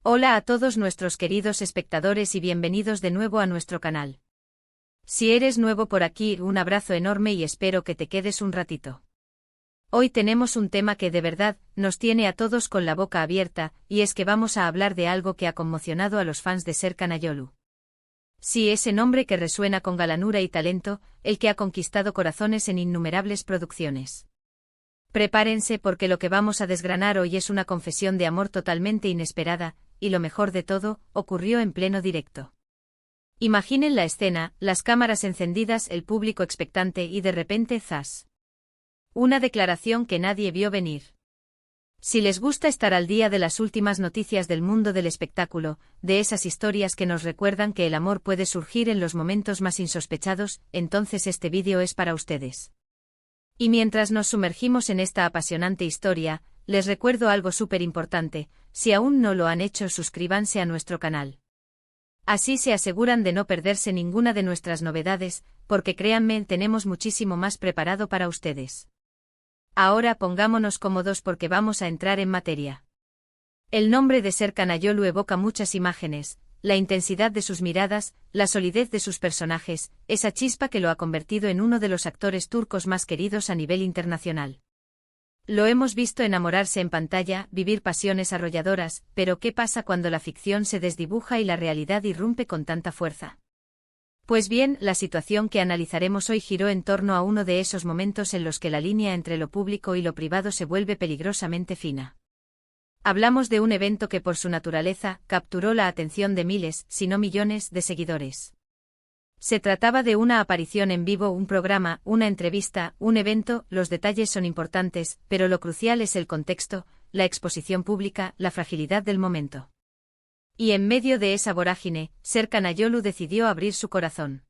Hola a todos nuestros queridos espectadores y bienvenidos de nuevo a nuestro canal. Si eres nuevo por aquí, un abrazo enorme y espero que te quedes un ratito. Hoy tenemos un tema que de verdad nos tiene a todos con la boca abierta, y es que vamos a hablar de algo que ha conmocionado a los fans de Serkan Ayolu. Sí, ese nombre que resuena con galanura y talento, el que ha conquistado corazones en innumerables producciones. Prepárense porque lo que vamos a desgranar hoy es una confesión de amor totalmente inesperada, y lo mejor de todo, ocurrió en pleno directo. Imaginen la escena, las cámaras encendidas, el público expectante y de repente ¡zas! Una declaración que nadie vio venir. Si les gusta estar al día de las últimas noticias del mundo del espectáculo, de esas historias que nos recuerdan que el amor puede surgir en los momentos más insospechados, entonces este vídeo es para ustedes. Y mientras nos sumergimos en esta apasionante historia, les recuerdo algo súper importante: si aún no lo han hecho, suscríbanse a nuestro canal. Así se aseguran de no perderse ninguna de nuestras novedades, porque créanme, tenemos muchísimo más preparado para ustedes. Ahora pongámonos cómodos porque vamos a entrar en materia. El nombre de Serkan Ayolu evoca muchas imágenes: la intensidad de sus miradas, la solidez de sus personajes, esa chispa que lo ha convertido en uno de los actores turcos más queridos a nivel internacional. Lo hemos visto enamorarse en pantalla, vivir pasiones arrolladoras, pero ¿qué pasa cuando la ficción se desdibuja y la realidad irrumpe con tanta fuerza? Pues bien, la situación que analizaremos hoy giró en torno a uno de esos momentos en los que la línea entre lo público y lo privado se vuelve peligrosamente fina. Hablamos de un evento que por su naturaleza capturó la atención de miles, si no millones, de seguidores. Se trataba de una aparición en vivo, un programa, una entrevista, un evento. Los detalles son importantes, pero lo crucial es el contexto, la exposición pública, la fragilidad del momento. Y en medio de esa vorágine, Serkan Ayolu decidió abrir su corazón.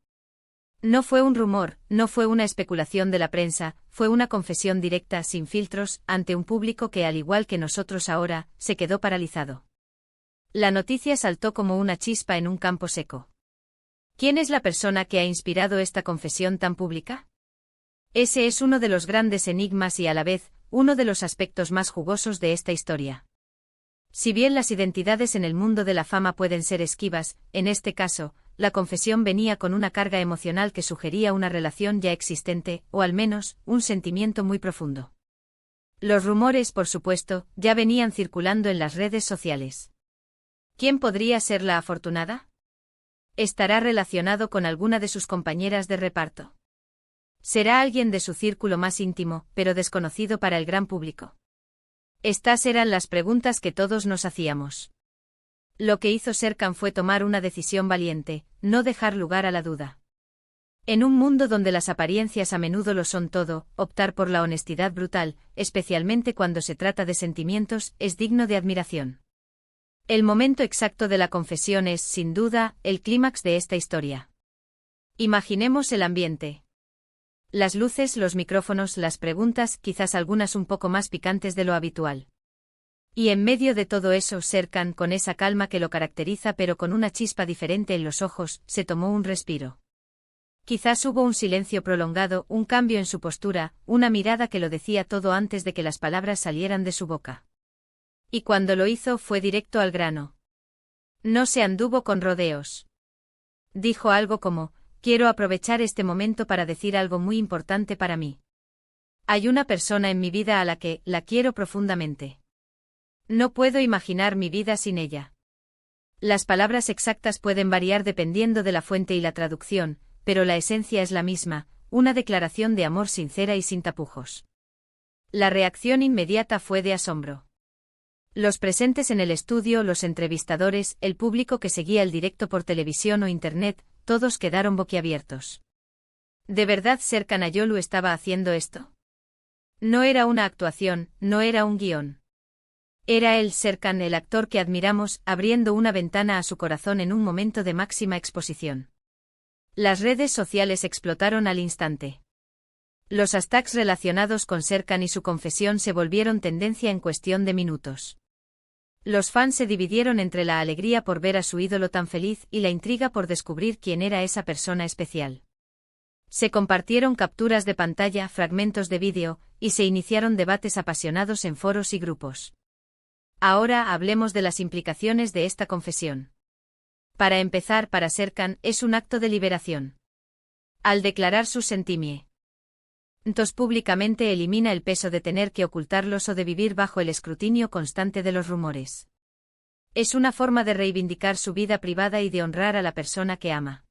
No fue un rumor, no fue una especulación de la prensa, fue una confesión directa, sin filtros, ante un público que, al igual que nosotros ahora, se quedó paralizado. La noticia saltó como una chispa en un campo seco. ¿Quién es la persona que ha inspirado esta confesión tan pública? Ese es uno de los grandes enigmas y a la vez, uno de los aspectos más jugosos de esta historia. Si bien las identidades en el mundo de la fama pueden ser esquivas, en este caso, la confesión venía con una carga emocional que sugería una relación ya existente, o al menos, un sentimiento muy profundo. Los rumores, por supuesto, ya venían circulando en las redes sociales. ¿Quién podría ser la afortunada? ¿Estará relacionado con alguna de sus compañeras de reparto? ¿Será alguien de su círculo más íntimo, pero desconocido para el gran público? Estas eran las preguntas que todos nos hacíamos. Lo que hizo Serkan fue tomar una decisión valiente: no dejar lugar a la duda. En un mundo donde las apariencias a menudo lo son todo, optar por la honestidad brutal, especialmente cuando se trata de sentimientos, es digno de admiración. El momento exacto de la confesión es, sin duda, el clímax de esta historia. Imaginemos el ambiente. Las luces, los micrófonos, las preguntas, quizás algunas un poco más picantes de lo habitual. Y en medio de todo eso, Serkan, con esa calma que lo caracteriza pero con una chispa diferente en los ojos, se tomó un respiro. Quizás hubo un silencio prolongado, un cambio en su postura, una mirada que lo decía todo antes de que las palabras salieran de su boca. Y cuando lo hizo fue directo al grano. No se anduvo con rodeos. Dijo algo como: quiero aprovechar este momento para decir algo muy importante para mí. Hay una persona en mi vida a la que la quiero profundamente. No puedo imaginar mi vida sin ella. Las palabras exactas pueden variar dependiendo de la fuente y la traducción, pero la esencia es la misma: una declaración de amor sincera y sin tapujos. La reacción inmediata fue de asombro. Los presentes en el estudio, los entrevistadores, el público que seguía el directo por televisión o internet, todos quedaron boquiabiertos. ¿De verdad Serkan Ayolu estaba haciendo esto? No era una actuación, no era un guión. Era él, Serkan, el actor que admiramos, abriendo una ventana a su corazón en un momento de máxima exposición. Las redes sociales explotaron al instante. Los hashtags relacionados con Serkan y su confesión se volvieron tendencia en cuestión de minutos. Los fans se dividieron entre la alegría por ver a su ídolo tan feliz y la intriga por descubrir quién era esa persona especial. Se compartieron capturas de pantalla, fragmentos de vídeo, y se iniciaron debates apasionados en foros y grupos. Ahora hablemos de las implicaciones de esta confesión. Para empezar, para Serkan es un acto de liberación. Al declarar sus sentimientos públicamente elimina el peso de tener que ocultarlos o de vivir bajo el escrutinio constante de los rumores. Es una forma de reivindicar su vida privada y de honrar a la persona que ama.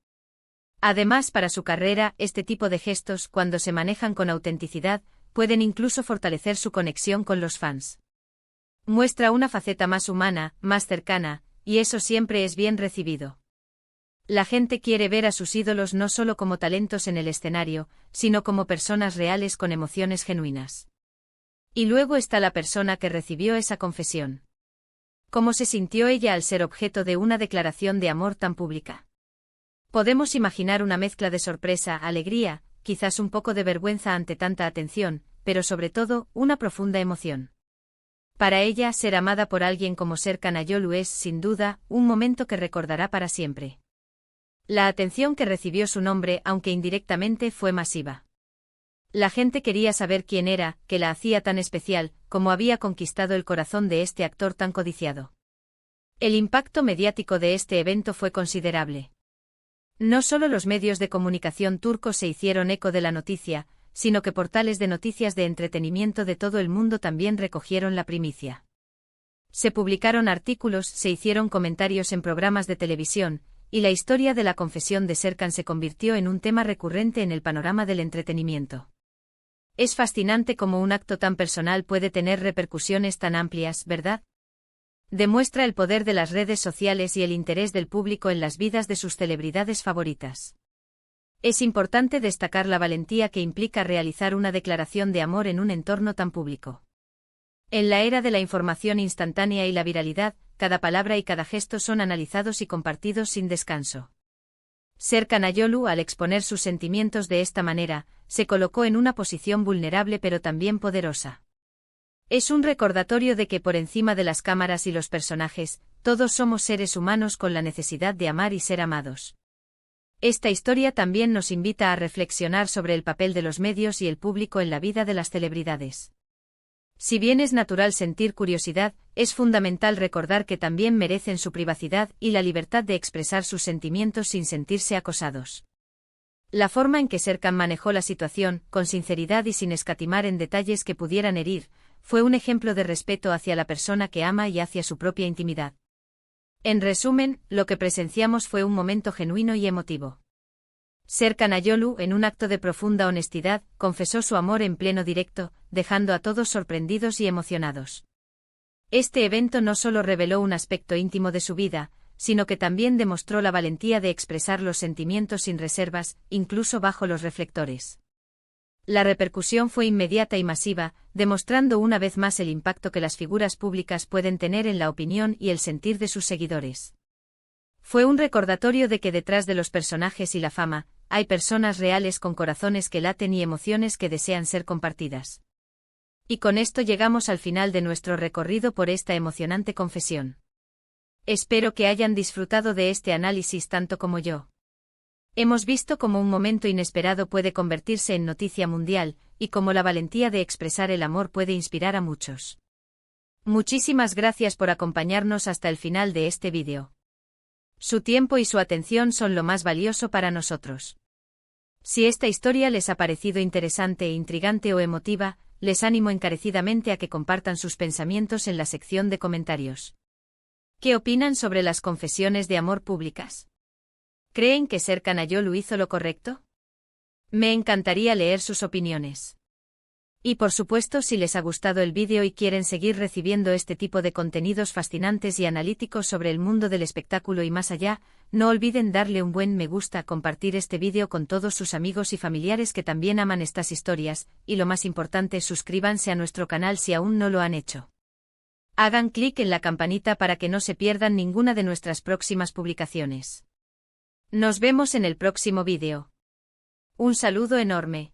Además, para su carrera, este tipo de gestos, cuando se manejan con autenticidad, pueden incluso fortalecer su conexión con los fans. Muestra una faceta más humana, más cercana, y eso siempre es bien recibido. La gente quiere ver a sus ídolos no solo como talentos en el escenario, sino como personas reales con emociones genuinas. Y luego está la persona que recibió esa confesión. ¿Cómo se sintió ella al ser objeto de una declaración de amor tan pública? Podemos imaginar una mezcla de sorpresa, alegría, quizás un poco de vergüenza ante tanta atención, pero sobre todo, una profunda emoción. Para ella, ser amada por alguien como Serkan Ayolu es, sin duda, un momento que recordará para siempre. La atención que recibió su nombre, aunque indirectamente, fue masiva. La gente quería saber quién era, qué la hacía tan especial, cómo había conquistado el corazón de este actor tan codiciado. El impacto mediático de este evento fue considerable. No solo los medios de comunicación turcos se hicieron eco de la noticia, sino que portales de noticias de entretenimiento de todo el mundo también recogieron la primicia. Se publicaron artículos, se hicieron comentarios en programas de televisión, y la historia de la confesión de Serkan se convirtió en un tema recurrente en el panorama del entretenimiento. Es fascinante cómo un acto tan personal puede tener repercusiones tan amplias, ¿verdad? Demuestra el poder de las redes sociales y el interés del público en las vidas de sus celebridades favoritas. Es importante destacar la valentía que implica realizar una declaración de amor en un entorno tan público. En la era de la información instantánea y la viralidad, cada palabra y cada gesto son analizados y compartidos sin descanso. Serkan Ayolu, al exponer sus sentimientos de esta manera, se colocó en una posición vulnerable pero también poderosa. Es un recordatorio de que por encima de las cámaras y los personajes, todos somos seres humanos con la necesidad de amar y ser amados. Esta historia también nos invita a reflexionar sobre el papel de los medios y el público en la vida de las celebridades. Si bien es natural sentir curiosidad, es fundamental recordar que también merecen su privacidad y la libertad de expresar sus sentimientos sin sentirse acosados. La forma en que Serkan manejó la situación, con sinceridad y sin escatimar en detalles que pudieran herir, fue un ejemplo de respeto hacia la persona que ama y hacia su propia intimidad. En resumen, lo que presenciamos fue un momento genuino y emotivo. Serkan Ayolu, en un acto de profunda honestidad, confesó su amor en pleno directo, dejando a todos sorprendidos y emocionados. Este evento no solo reveló un aspecto íntimo de su vida, sino que también demostró la valentía de expresar los sentimientos sin reservas, incluso bajo los reflectores. La repercusión fue inmediata y masiva, demostrando una vez más el impacto que las figuras públicas pueden tener en la opinión y el sentir de sus seguidores. Fue un recordatorio de que detrás de los personajes y la fama, hay personas reales con corazones que laten y emociones que desean ser compartidas. Y con esto llegamos al final de nuestro recorrido por esta emocionante confesión. Espero que hayan disfrutado de este análisis tanto como yo. Hemos visto cómo un momento inesperado puede convertirse en noticia mundial, y cómo la valentía de expresar el amor puede inspirar a muchos. Muchísimas gracias por acompañarnos hasta el final de este vídeo. Su tiempo y su atención son lo más valioso para nosotros. Si esta historia les ha parecido interesante, intrigante o emotiva, les animo encarecidamente a que compartan sus pensamientos en la sección de comentarios. ¿Qué opinan sobre las confesiones de amor públicas? ¿Creen que Serkan Ayolu hizo lo correcto? Me encantaría leer sus opiniones. Y por supuesto, si les ha gustado el vídeo y quieren seguir recibiendo este tipo de contenidos fascinantes y analíticos sobre el mundo del espectáculo y más allá, no olviden darle un buen me gusta, compartir este vídeo con todos sus amigos y familiares que también aman estas historias, y lo más importante, suscríbanse a nuestro canal si aún no lo han hecho. Hagan clic en la campanita para que no se pierdan ninguna de nuestras próximas publicaciones. Nos vemos en el próximo vídeo. Un saludo enorme.